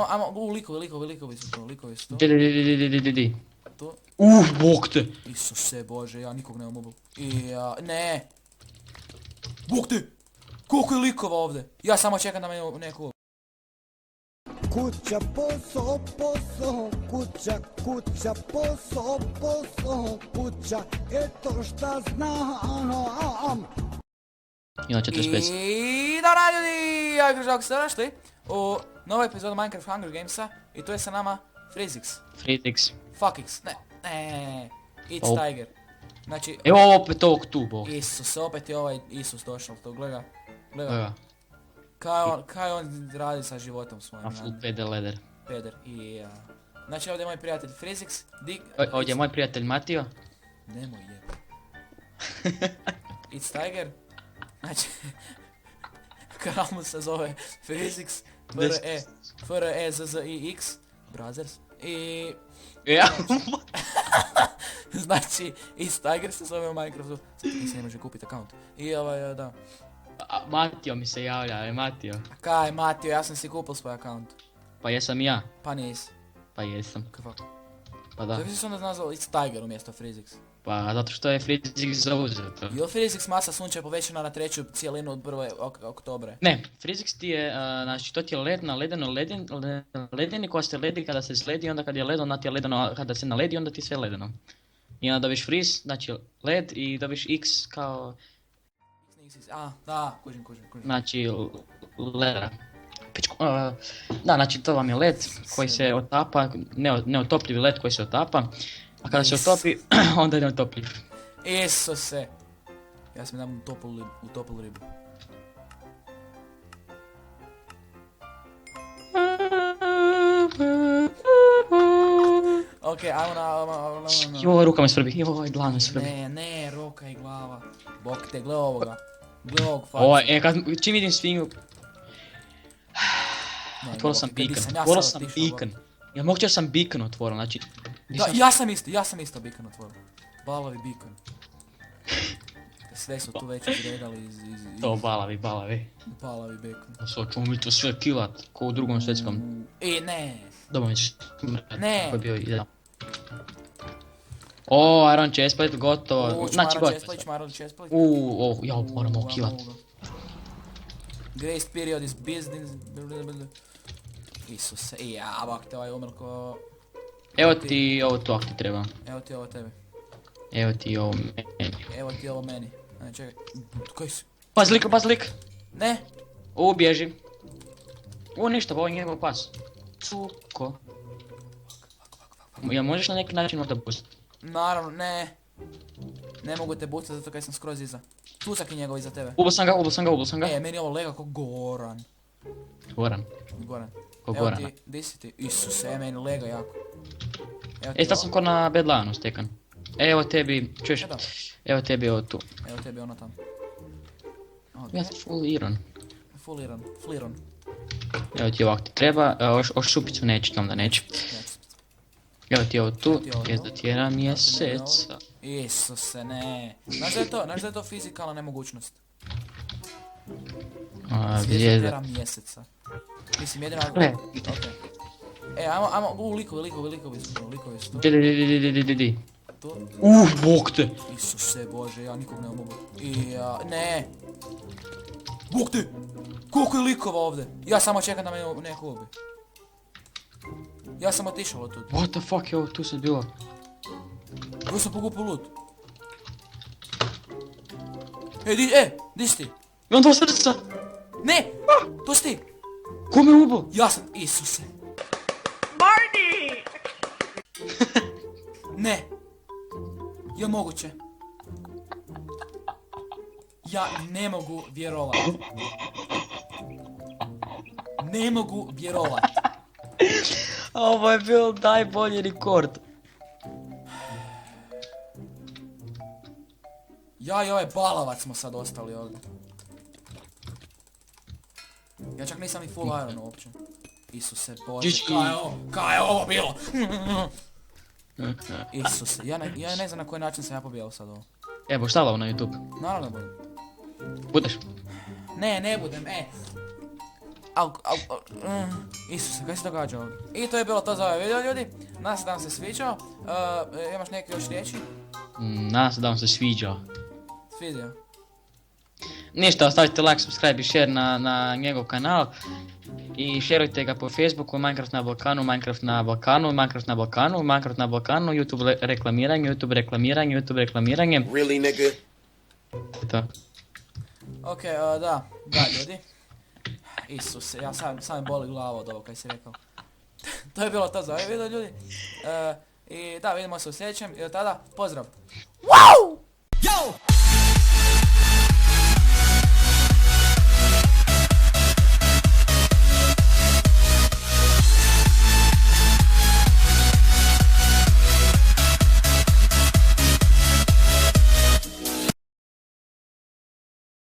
Ajmo, likovi su to. Di. Tu. Bog te. Isuse Bože, ja nikog nemam mobil. Ne. Bog te! Koliko je likova ovdje? Ja samo čekam da me neko... Kuća, posao, kuća, posao, kuća, eto šta znam. Ima 45. I dobra ljudi, ja Gružak ste našli u novoj epizodu Minecraft Hunger Gamesa i tu je sa nama Freezix. Fuckix, ne, It's Tiger. Znači... Evo opet ovog tu, bog. Isus, opet je ovaj Isus došao tu, gleda. Evo. Kaj on radi sa životom svojim? A full peder leder. Peder, znači ovdje je moj prijatelj Freezix. Ovdje je moj prijatelj Matio. Nemoj jeb. It's Tiger. Znači... Kanal mu se zove Freezix. FREZZIX. Brothers. I... Ja. Znači, It's Tiger se zove u Minecraftu. Sad se ne može kupiti account. I da. Matio mi se javlja, Matio. A kaj Matio, ja sam si kupil svoj account. Pa jesam ja. Pa nisi. Pa jesam. Kaj fakt? Pa da. Kako si se onda nazvao It's Tiger umjesto Freezix? Pa zato što je Freezix zauzeto. Je li Freezix masa sunčeva povećana na treću cijelinu od 1. oktobre? Ne, Freezix ti je, znači to ti je led na ledeni koja se ledi kada se sledi, onda kad je led, onda ti je ledeno, kada se naledi, onda ti je sve ledeno. I onda dobiš freeze, znači led i dobiš x kao... Da, kužim. Znači, ledera. Da, znači to vam je led koji se otapa, neotopljivi led koji se otapa. A kada se otopi, onda je neotopljiv. Isuse! Ja sam dam u toplu ribu. Okej, ajmo na... Joj, ruka me svrbi, joj, glava me svrbi. Ne, ruka i glava. Bok te, gle ovoga. Gle ovog faca. Ovo, čim vidim svinju... Otvorio sam beacon. Ja moguće sam beacon otvorio, znači... Da, ja sam isto beacon otvorio. Balavi beacon. Sve su tu već izredali iz... To balavi. Balavi beacon. Sad ćemo mi to sve killat, ko u drugom svjetskom... Ne. Dobro mi Ne. Koji je bio O, Iron chestplate, gotovo. Znači gotovo. Ja moram ovo killat. Grace period is business... Isuse, bak te ovaj umr ko... Evo ti ovo tu ako ti treba. Evo ti ovo tebi. Evo ti ovo meni. Evo ti ovo meni. Čekaj, kaj si? Pazi lik! Ne! Bježi. Ništa, ovo je njegov pas. Cuko. Ja možeš na neki način možda boostati? Naravno, ne. Ne mogu te boostati zato kaj sam skroz iza. Tusak je njegov iza tebe. Ubil sam ga. Meni ovo lega ko Goran. Goran. Ko Gorana. Evo ti, di si ti? Isuse, meni lega jako. Sad sam ko na bedlanu stekan. Evo tebi, čuješ? Evo tebi ovo tu. Evo tebi ono tamo. Ja sam full iron. Fliron. Evo ti ovak ti treba, oš šupicu neće, tom da neće. Evo ti ovo tu, jest do tjera mjeseca. Isuse, ne. Znaš da je to fizikalna nemogućnost? Tjera mjeseca. Mislim, jedina... Ajmo, likovi su tu. Di. Tu? Bog te! Isuse Bože, ja nikog ne mogu. Ne! Bog te! Koliko je likova ovdje? Ja samo čekam da me neko ubi. Ja sam otišao od tu. What the fuck je ovo tu sad bilo? Ovo sam pokupio loot. Di si ti? Imam 2 srca! Ne! To si ti! Ko me ubo? Ja sam, Isuse. Ne! Je moguće? Ja ne mogu vjerovat. Ovo je bio najbolji rekord. Ja i ovaj balavac smo sad ostali ovdje. Ja čak nisam ni full iron uopće. Isuse Bože, kaj je ovo bilo? Isuse, ja ne znam na koji način sam ja pobijao sad ovo. Boš stavila ovo na YouTube? Naravno budem. Budeš? Ne budem, Isuse, kaj se događa ovdje? I to je bilo to za ovaj video, ljudi. Nadam se da vam se sviđao. Imaš neke još riječi? Nadam se da vam se sviđa. Sviđao. Ništa, ostavite like, subscribe i share na njegov kanal. I šerujte ga po Facebooku, Minecraft na Balkanu, Minecraft na Balkanu, Minecraft na Balkanu, Minecraft na Balkanu, YouTube reklamiranje, YouTube reklamiranje, YouTube reklamiranje. Really, nigga? To. Ok, da ljudi. Isuse, ja sam boli glava od ovo kaj si rekao. To je bilo to za ovaj video, ljudi. I da, vidimo se u sljedećem i od tada, pozdrav! Wow!